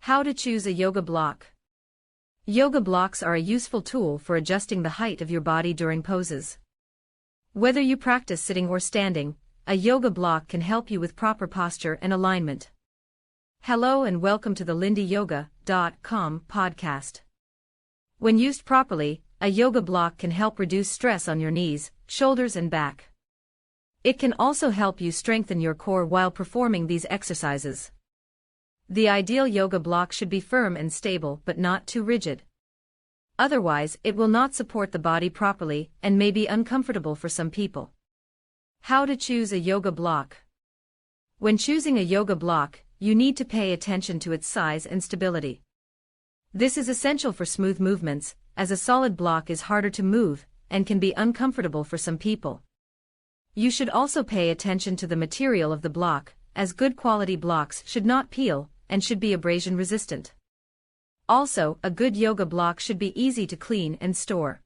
How to choose a yoga block. Yoga blocks are a useful tool for adjusting the height of your body during poses. Whether you practice sitting or standing, a yoga block can help you with proper posture and alignment. Hello and welcome to the lindyyoga.com podcast. When used properly, a yoga block can help reduce stress on your knees, shoulders and back. It can also help you strengthen your core while performing these exercises. The ideal yoga block should be firm and stable but not too rigid. Otherwise, it will not support the body properly and may be uncomfortable for some people. How to choose a yoga block. When choosing a yoga block, you need to pay attention to its size and stability. This is essential for smooth movements, as a solid block is harder to move and can be uncomfortable for some people. You should also pay attention to the material of the block, as good quality blocks should not peel and should be abrasion resistant. Also, a good yoga block should be easy to clean and store.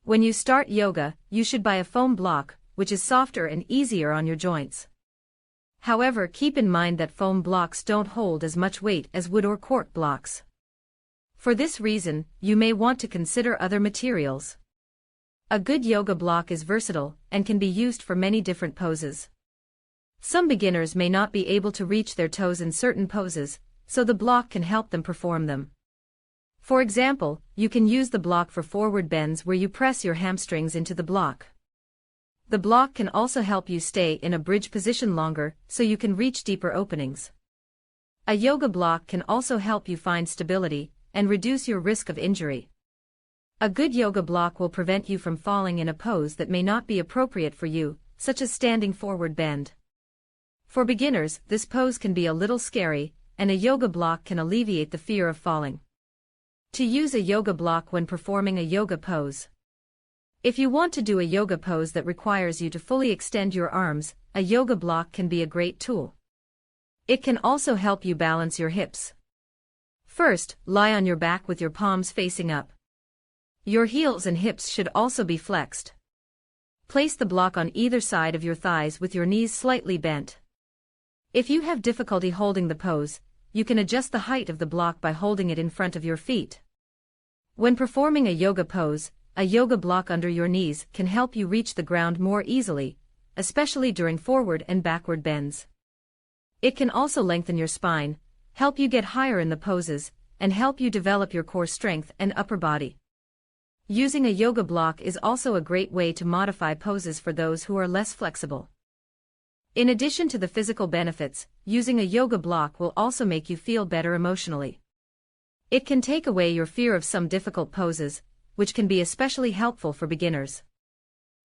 When you start yoga, you should buy a foam block, which is softer and easier on your joints. However, keep in mind that foam blocks don't hold as much weight as wood or cork blocks. For this reason, you may want to consider other materials. A good yoga block is versatile and can be used for many different poses. Some beginners may not be able to reach their toes in certain poses, so the block can help them perform them. For example, you can use the block for forward bends where you press your hamstrings into the block. The block can also help you stay in a bridge position longer so you can reach deeper openings. A yoga block can also help you find stability and reduce your risk of injury. A good yoga block will prevent you from falling in a pose that may not be appropriate for you, such as standing forward bend. For beginners, this pose can be a little scary, and a yoga block can alleviate the fear of falling. To use a yoga block when performing a yoga pose. If you want to do a yoga pose that requires you to fully extend your arms, a yoga block can be a great tool. It can also help you balance your hips. First, lie on your back with your palms facing up. Your heels and hips should also be flexed. Place the block on either side of your thighs with your knees slightly bent. If you have difficulty holding the pose, you can adjust the height of the block by holding it in front of your feet. When performing a yoga pose, a yoga block under your knees can help you reach the ground more easily, especially during forward and backward bends. It can also lengthen your spine, help you get higher in the poses, and help you develop your core strength and upper body. Using a yoga block is also a great way to modify poses for those who are less flexible. In addition to the physical benefits, using a yoga block will also make you feel better emotionally. It can take away your fear of some difficult poses, which can be especially helpful for beginners.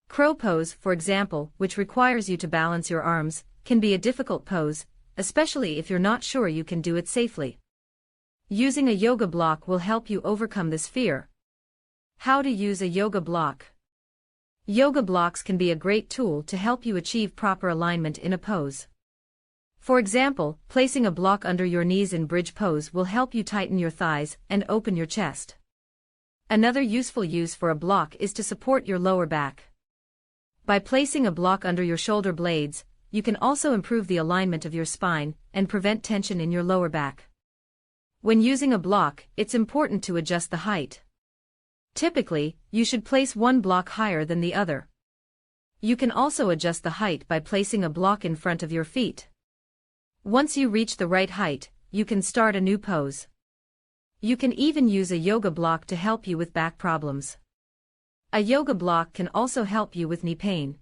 Crow pose, for example, which requires you to balance your arms, can be a difficult pose, especially if you're not sure you can do it safely. Using a yoga block will help you overcome this fear. How to use a yoga block. Yoga blocks can be a great tool to help you achieve proper alignment in a pose. For example, placing a block under your knees in bridge pose will help you tighten your thighs and open your chest. Another useful use for a block is to support your lower back. By placing a block under your shoulder blades, you can also improve the alignment of your spine and prevent tension in your lower back. When using a block, it's important to adjust the height. Typically, you should place one block higher than the other. You can also adjust the height by placing a block in front of your feet. Once you reach the right height, you can start a new pose. You can even use a yoga block to help you with back problems. A yoga block can also help you with knee pain.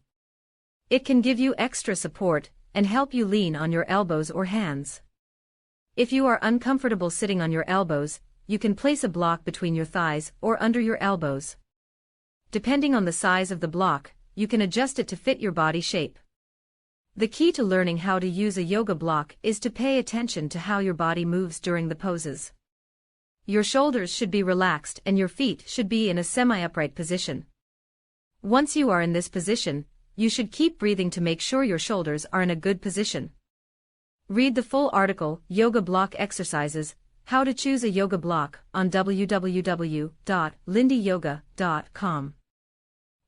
It can give you extra support and help you lean on your elbows or hands. If you are uncomfortable sitting on your elbows, you can place a block between your thighs or under your elbows. Depending on the size of the block, you can adjust it to fit your body shape. The key to learning how to use a yoga block is to pay attention to how your body moves during the poses. Your shoulders should be relaxed and your feet should be in a semi-upright position. Once you are in this position, you should keep breathing to make sure your shoulders are in a good position. Read the full article, Yoga Block Exercises, How to Choose a Yoga Block, on www.lindyyoga.com.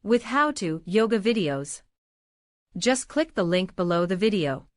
With how-to yoga videos. Just click the link below the video.